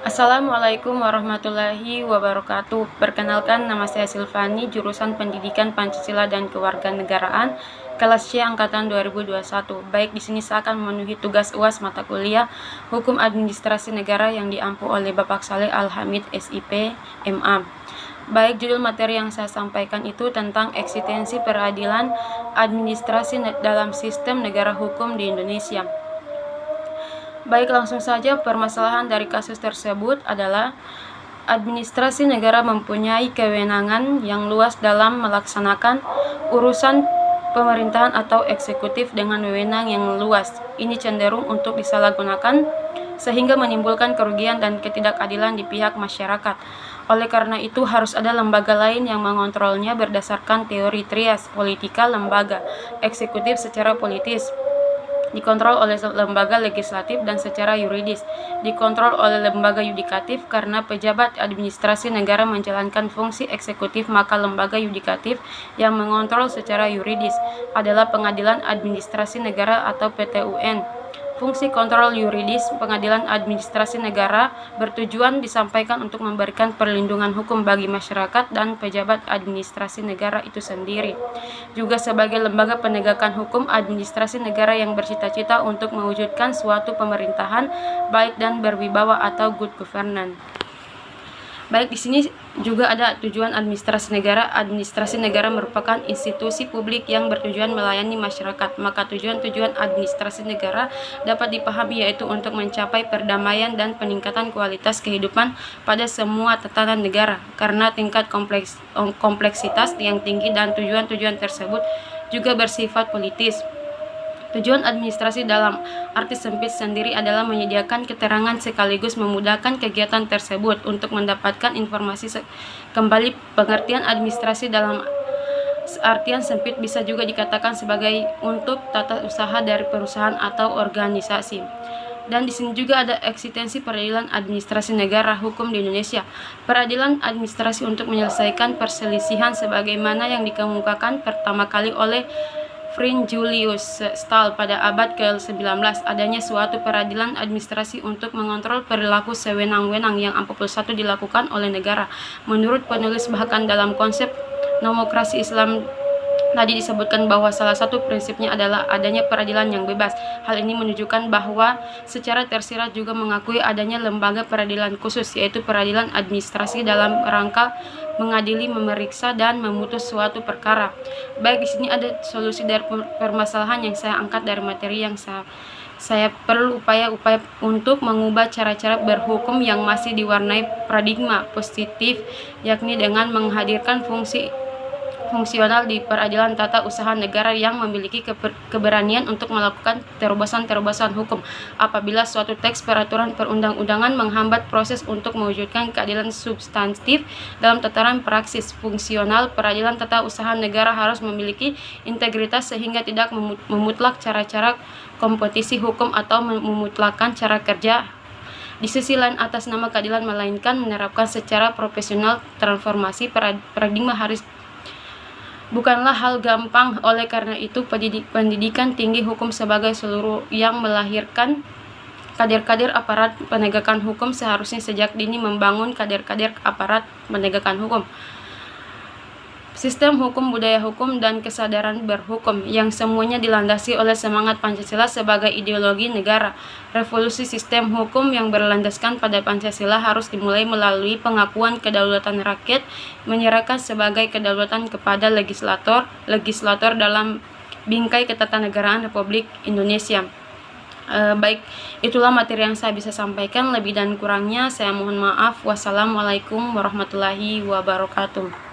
Assalamualaikum warahmatullahi wabarakatuh. Perkenalkan, nama saya Silvani, jurusan Pendidikan Pancasila dan Kewarganegaraan, kelas C angkatan 2021. Baik, di sini saya akan memenuhi tugas UAS mata kuliah Hukum Administrasi Negara yang diampu oleh Bapak Saleh Al-Hamid, SIP, MA. Baik, judul materi yang saya sampaikan itu tentang eksistensi peradilan administrasi dalam sistem negara hukum di Indonesia. Baik, langsung saja. Permasalahan dari kasus tersebut adalah administrasi negara mempunyai kewenangan yang luas dalam melaksanakan urusan pemerintahan atau eksekutif dengan wewenang yang luas. Ini cenderung untuk disalahgunakan sehingga menimbulkan kerugian dan ketidakadilan di pihak masyarakat. Oleh karena itu, harus ada lembaga lain yang mengontrolnya berdasarkan teori trias politika. Lembaga eksekutif secara politis dikontrol oleh lembaga legislatif, dan secara yuridis dikontrol oleh lembaga yudikatif. Karena pejabat administrasi negara menjalankan fungsi eksekutif, maka lembaga yudikatif yang mengontrol secara yuridis adalah Pengadilan Administrasi Negara atau PTUN. Fungsi kontrol yuridis Pengadilan Administrasi Negara bertujuan disampaikan untuk memberikan perlindungan hukum bagi masyarakat dan pejabat administrasi negara itu sendiri. Juga sebagai lembaga penegakan hukum administrasi negara yang bercita-cita untuk mewujudkan suatu pemerintahan baik dan berwibawa atau good governance. Baik, di sini juga ada tujuan administrasi negara. Administrasi negara merupakan institusi publik yang bertujuan melayani masyarakat. Maka tujuan-tujuan administrasi negara dapat dipahami yaitu untuk mencapai perdamaian dan peningkatan kualitas kehidupan pada semua tatanan negara. Karena tingkat kompleksitas yang tinggi dan tujuan-tujuan tersebut juga bersifat politis. Tujuan administrasi dalam arti sempit sendiri adalah menyediakan keterangan sekaligus memudahkan kegiatan tersebut untuk mendapatkan informasi. Kembali, pengertian administrasi dalam artian sempit bisa juga dikatakan sebagai untuk tata usaha dari perusahaan atau organisasi. Dan di sini juga ada eksistensi peradilan administrasi negara hukum di Indonesia. Peradilan administrasi untuk menyelesaikan perselisihan sebagaimana yang dikemukakan pertama kali oleh Fritz Julius Stahl pada abad ke-19. Adanya suatu peradilan administrasi untuk mengontrol perilaku sewenang-wenang yang apabila satu dilakukan oleh negara. Menurut penulis, bahkan dalam konsep nomokrasi Islam tadi disebutkan bahwa salah satu prinsipnya adalah adanya peradilan yang bebas. Hal ini menunjukkan bahwa secara tersirat juga mengakui adanya lembaga peradilan khusus, yaitu peradilan administrasi dalam rangka mengadili, memeriksa, dan memutus suatu perkara. Baik, di sini ada solusi dari permasalahan yang saya angkat dari materi yang saya perlu upaya-upaya untuk mengubah cara-cara berhukum yang masih diwarnai paradigma positif, yakni dengan menghadirkan fungsional di peradilan tata usaha negara yang memiliki keberanian untuk melakukan terobosan-terobosan hukum apabila suatu teks peraturan perundang-undangan menghambat proses untuk mewujudkan keadilan substantif dalam tataran praksis. Fungsional peradilan tata usaha negara harus memiliki integritas sehingga tidak memutlak cara-cara kompetisi hukum atau memutlakkan cara kerja. Di sisi lain, atas nama keadilan melainkan menerapkan secara profesional transformasi paradigma harus bukanlah hal gampang. Oleh karena itu, pendidikan tinggi hukum sebagai seluruh yang melahirkan kader-kader aparat penegakan hukum seharusnya sejak dini membangun kader-kader aparat penegakan hukum, sistem hukum, budaya hukum, dan kesadaran berhukum yang semuanya dilandasi oleh semangat Pancasila sebagai ideologi negara. Revolusi sistem hukum yang berlandaskan pada Pancasila harus dimulai melalui pengakuan kedaulatan rakyat, menyerahkan sebagai kedaulatan kepada legislator dalam bingkai ketatanegaraan Republik Indonesia. Baik, itulah materi yang saya bisa sampaikan. Lebih dan kurangnya saya mohon maaf. Wassalamualaikum warahmatullahi wabarakatuh.